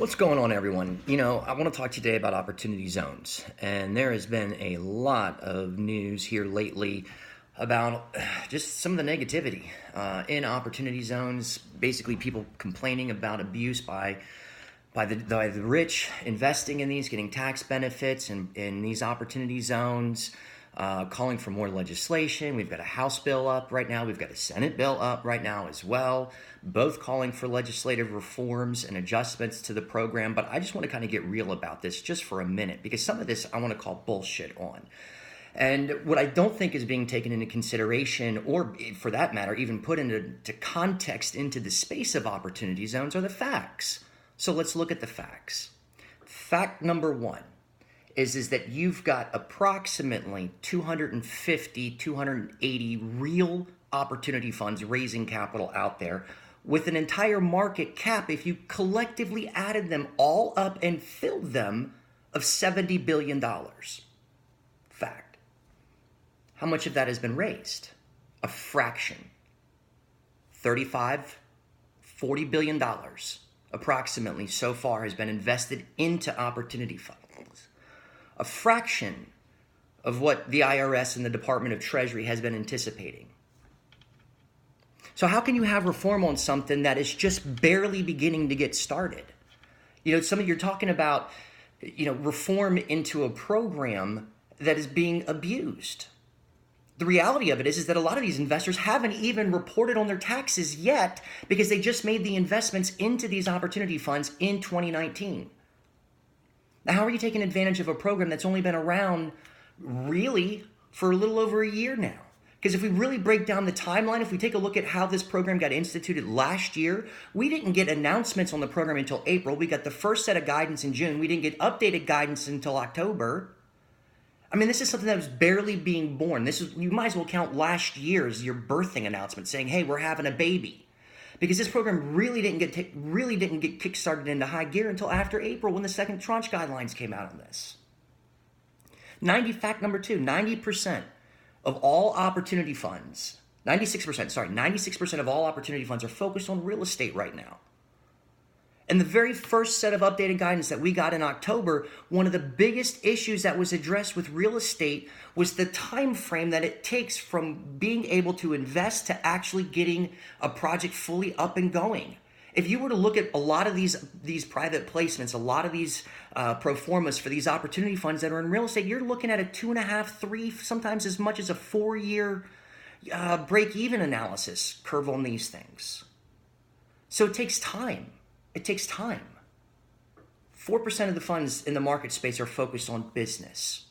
What's going on, everyone? I want to talk today about opportunity zones. And there has been a lot of news here lately about just some of the negativity in opportunity zones. Basically, people complaining about abuse by the rich, investing in these, getting tax benefits in these opportunity zones, calling for more legislation. We've got a House bill up right now. We've got a Senate bill up right now as well, both calling for legislative reforms and adjustments to the program. But I just want to kind of get real about this just for a minute, because some of this I want to call bullshit on. And what I don't think is being taken into consideration, or for that matter, even put into context into the space of opportunity zones, are the facts. So let's look at the facts. Fact number one is that you've got approximately 250, 280 real opportunity funds raising capital out there with an entire market cap, if you collectively added them all up and filled them, of $70 billion. Fact. How much of that has been raised? A fraction. 35, $40 billion approximately so far has been invested into opportunity funds. A fraction of what the IRS and the Department of Treasury has been anticipating. So how can you have reform on something that is just barely beginning to get started? You're talking about, reform into a program that is being abused. The reality of it is that a lot of these investors haven't even reported on their taxes yet because they just made the investments into these opportunity funds in 2019. Now, how are you taking advantage of a program that's only been around really for a little over a year now? Because if we really break down the timeline, if we take a look at how this program got instituted last year, we didn't get announcements on the program until April. We got the first set of guidance in June. We didn't get updated guidance until October. I mean, this is something that was barely being born. You might as well count last year as your birthing announcement saying, hey, we're having a baby. Because this program really didn't get kickstarted into high gear until after April, when the second tranche guidelines came out on this. Fact number two, 90% of all opportunity funds, 96% of all opportunity funds are focused on real estate right now. And the very first set of updated guidance that we got in October, one of the biggest issues that was addressed with real estate was the time frame that it takes from being able to invest to actually getting a project fully up and going. If you were to look at a lot of these private placements, a lot of these pro formas for these opportunity funds that are in real estate, you're looking at a 2.5, 3, sometimes as much as a 4-year break-even analysis curve on these things. So it takes time. It takes time. 4% of the funds in the market space are focused on business.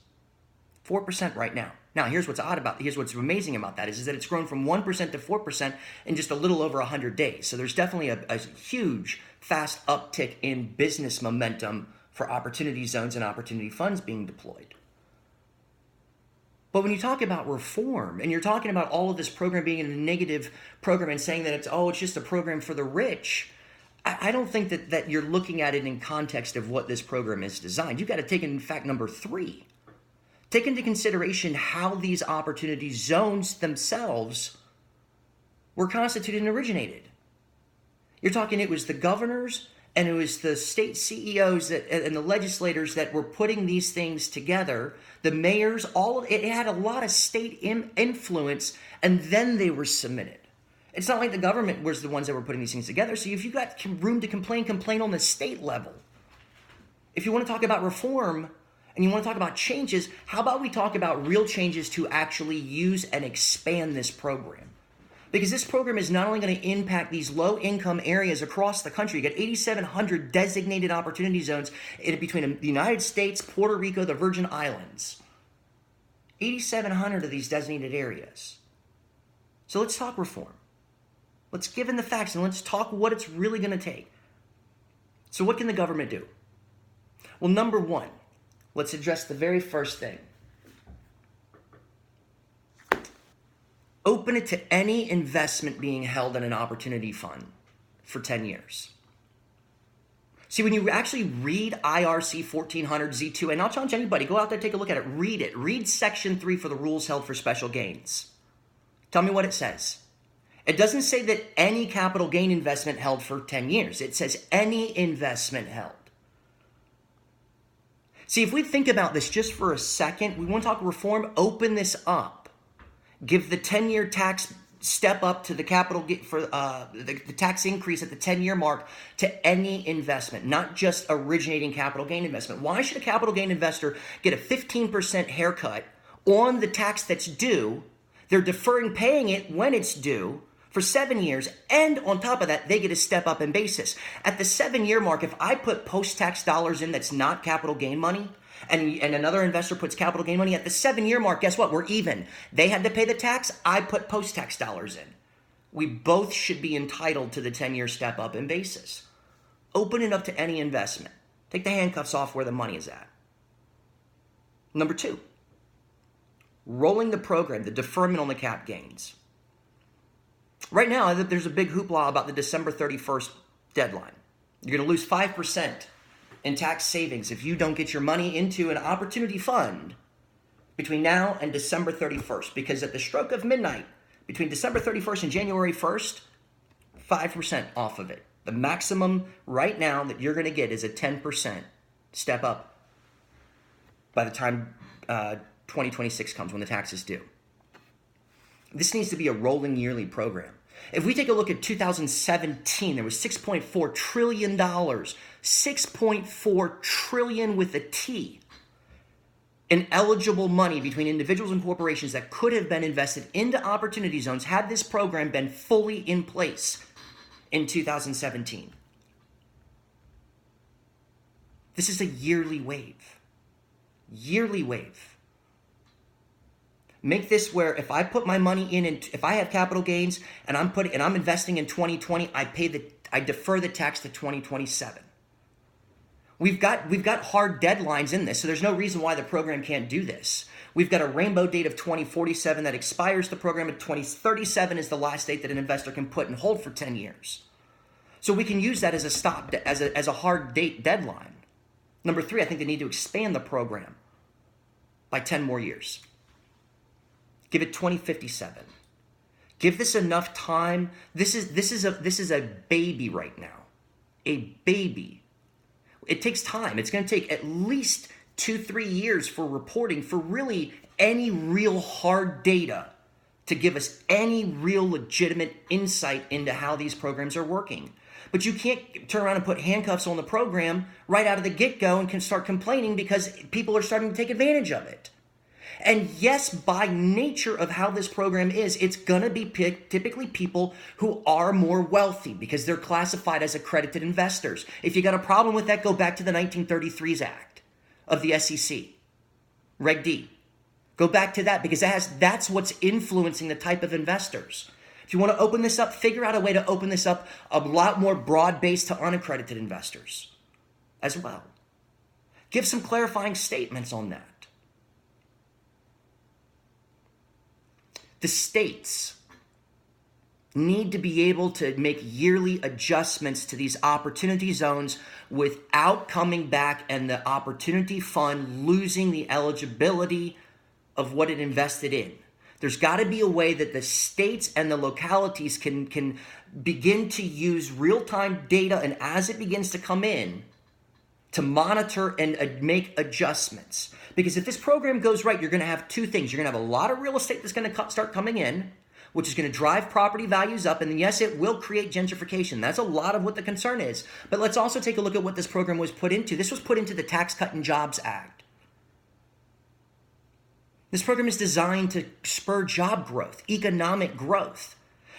4% right now. Now, here's what's amazing about that is that it's grown from 1% to 4% in just a little over 100 days. So there's definitely a huge, fast uptick in business momentum for opportunity zones and opportunity funds being deployed. But when you talk about reform and you're talking about all of this program being a negative program and saying that it's just a program for the rich, I don't think that you're looking at it in context of what this program is designed. You've got to take in fact number 3. Take into consideration how these opportunity zones themselves were constituted and originated. You're talking it was the governors and it was the state CEOs and the legislators that were putting these things together, the mayors, it had a lot of state influence, and then they were submitted. It's not like the government was the ones that were putting these things together. So if you've got room to complain on the state level. If you want to talk about reform and you want to talk about changes, how about we talk about real changes to actually use and expand this program? Because this program is not only going to impact these low-income areas across the country. You got 8,700 designated opportunity zones between the United States, Puerto Rico, the Virgin Islands. 8,700 of these designated areas. So let's talk reform. Let's give in the facts and let's talk what it's really going to take. So what can the government do? Well, number one, let's address the very first thing. Open it to any investment being held in an opportunity fund for 10 years. See, when you actually read IRC 1400 Z2, and I'll challenge anybody, go out there, take a look at it, read it. Read Section 3 for the rules held for special gains. Tell me what it says. It doesn't say that any capital gain investment held for 10 years. It says any investment held. See, if we think about this just for a second, we want to talk reform, open this up. Give the 10-year tax step up to the capital for the tax increase at the 10-year mark to any investment, not just originating capital gain investment. Why should a capital gain investor get a 15% haircut on the tax that's due? They're deferring paying it when it's due for 7 years, and on top of that, they get a step up in basis. At the 7-year mark, if I put post-tax dollars in that's not capital gain money, and another investor puts capital gain money, at the 7-year mark, guess what? We're even. They had to pay the tax, I put post-tax dollars in. We both should be entitled to the 10-year step up in basis. Open it up to any investment. Take the handcuffs off where the money is at. Number 2, rolling the program, the deferment on the cap gains. Right now, there's a big hoopla about the December 31st deadline. You're going to lose 5% in tax savings if you don't get your money into an opportunity fund between now and December 31st. Because at the stroke of midnight, between December 31st and January 1st, 5% off of it. The maximum right now that you're going to get is a 10% step up by the time 2026 comes, when the tax is due. This needs to be a rolling yearly program. If we take a look at 2017, there was $6.4 trillion. $6.4 trillion with a T in eligible money between individuals and corporations that could have been invested into opportunity zones had this program been fully in place in 2017. This is a yearly wave. Yearly wave. Make this where if I put my money in, and if I have capital gains and I'm investing in 2020, I defer the tax to 2027. We've got hard deadlines in this, so there's no reason why the program can't do this. We've got a rainbow date of 2047 that expires the program at 2037 is the last date that an investor can put and hold for 10 years. So we can use that as a stop, as a hard date deadline. Number 3, I think they need to expand the program by 10 more years. Give it 2057. Give this enough time. This is a baby right now. A baby. It takes time. It's going to take at least 2-3 years for reporting, for really any real hard data to give us any real legitimate insight into how these programs are working. But you can't turn around and put handcuffs on the program right out of the get-go and can start complaining because people are starting to take advantage of it. And yes, by nature of how this program is, it's going to be typically people who are more wealthy because they're classified as accredited investors. If you got a problem with that, go back to the 1933s Act of the SEC, Reg D. Go back to that because that's what's influencing the type of investors. If you want to open this up, figure out a way to open this up a lot more broad-based to unaccredited investors as well. Give some clarifying statements on that. The states need to be able to make yearly adjustments to these opportunity zones without coming back and the opportunity fund losing the eligibility of what it invested in. There's got to be a way that the states and the localities can begin to use real-time data, and as it begins to come in, to monitor and make adjustments. Because if this program goes right, you're going to have two things. You're going to have a lot of real estate that's going to start coming in, which is going to drive property values up. And yes, it will create gentrification. That's a lot of what the concern is. But let's also take a look at what this program was put into. This was put into the Tax Cut and Jobs Act. This program is designed to spur job growth, economic growth.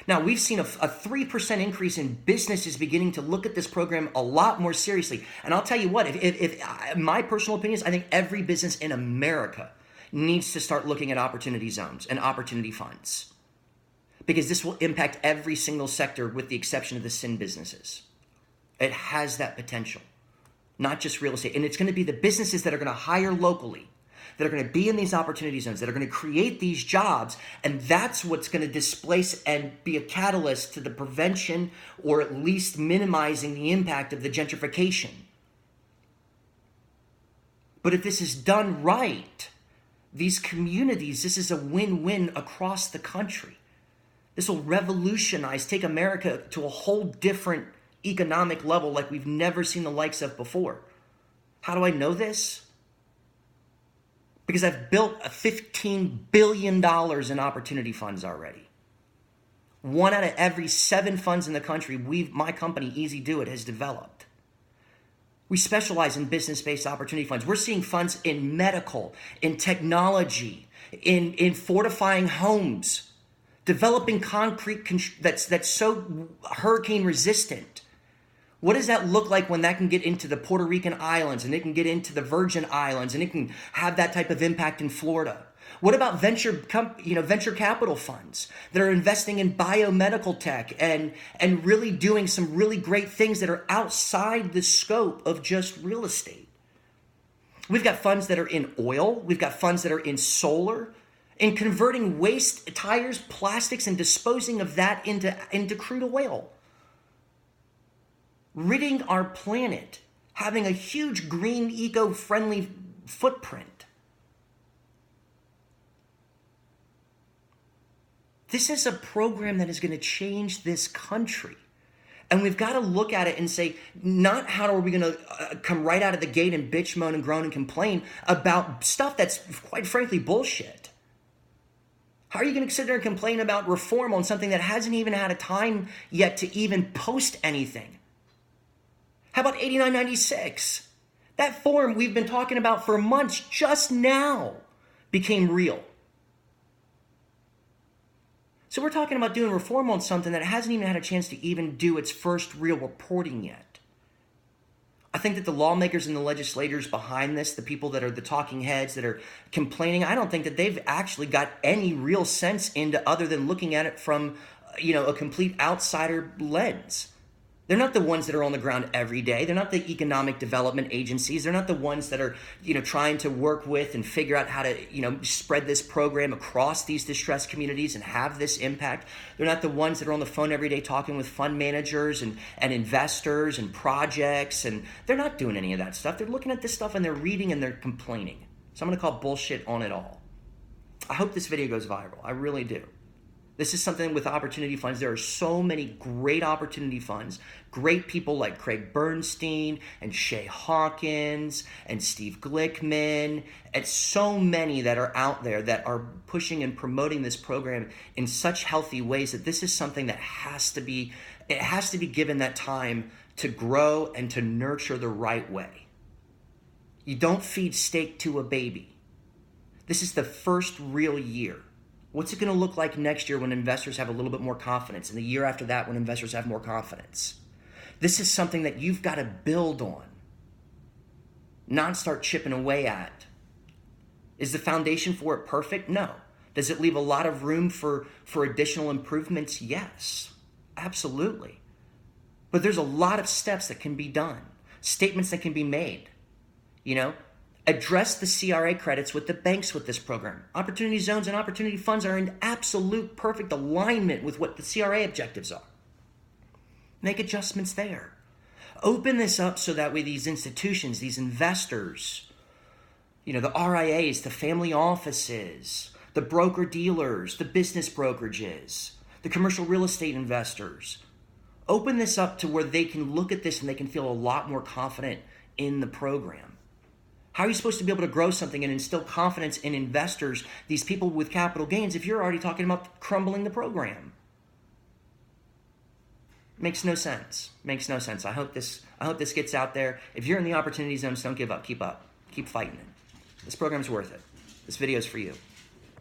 Now, we've seen a 3% increase in businesses beginning to look at this program a lot more seriously. And I'll tell you what, if my personal opinion is, I think every business in America needs to start looking at opportunity zones and opportunity funds. Because this will impact every single sector with the exception of the sin businesses. It has that potential, not just real estate. And it's going to be the businesses that are going to hire locally, that are going to be in these opportunity zones, that are going to create these jobs, and that's what's going to displace and be a catalyst to the prevention or at least minimizing the impact of the gentrification. But if this is done right, these communities, this is a win-win across the country. This will revolutionize, take America to a whole different economic level like we've never seen the likes of before. How do I know this? because I've built a $15 billion in opportunity funds already. 1 out of every 7 funds in the country, my company, Easy Do It, has developed. We specialize in business-based opportunity funds. We're seeing funds in medical, in technology, in fortifying homes, developing concrete that's so hurricane resistant. What does that look like when that can get into the Puerto Rican islands and it can get into the Virgin Islands and it can have that type of impact in Florida? What about venture capital funds that are investing in biomedical tech and really doing some really great things that are outside the scope of just real estate? We've got funds that are in oil. We've got funds that are in solar, in converting waste, tires, plastics, and disposing of that into crude oil. Ridding our planet, having a huge green, eco-friendly footprint. This is a program that is going to change this country. And we've got to look at it and say, not how are we going to come right out of the gate and bitch, moan, and groan and complain about stuff that's, quite frankly, bullshit. How are you going to sit there and complain about reform on something that hasn't even had a time yet to even post anything? How about 8996? That form we've been talking about for months just now became real. So we're talking about doing reform on something that hasn't even had a chance to even do its first real reporting yet. I think that the lawmakers and the legislators behind this, the people that are the talking heads that are complaining, I don't think that they've actually got any real sense into other than looking at it from, a complete outsider lens. They're not the ones that are on the ground every day. They're not the economic development agencies. They're not the ones that are, trying to work with and figure out how to, spread this program across these distressed communities and have this impact. They're not the ones that are on the phone every day talking with fund managers and investors and projects. And they're not doing any of that stuff. They're looking at this stuff and they're reading and they're complaining. So I'm going to call bullshit on it all. I hope this video goes viral. I really do. This is something with opportunity funds. There are so many great opportunity funds, great people like Craig Bernstein and Shay Hawkins and Steve Glickman, and so many that are out there that are pushing and promoting this program in such healthy ways that this is something that has to be given that time to grow and to nurture the right way. You don't feed steak to a baby. This is the first real year. What's it going to look like next year when investors have a little bit more confidence, and the year after that when investors have more confidence? This is something that you've got to build on, not start chipping away at. Is the foundation for it perfect? No. Does it leave a lot of room for additional improvements? Yes, absolutely. But there's a lot of steps that can be done, statements that can be made, Address the CRA credits with the banks with this program. Opportunity zones and opportunity funds are in absolute perfect alignment with what the CRA objectives are. Make adjustments there. Open this up so that way these institutions, these investors, the RIAs, the family offices, the broker-dealers, the business brokerages, the commercial real estate investors, open this up to where they can look at this and they can feel a lot more confident in the program. How are you supposed to be able to grow something and instill confidence in investors, these people with capital gains, if you're already talking about crumbling the program? Makes no sense. Makes no sense. I hope this gets out there. If you're in the opportunity zones, don't give up. Keep up. Keep fighting it. This program's worth it. This video is for you.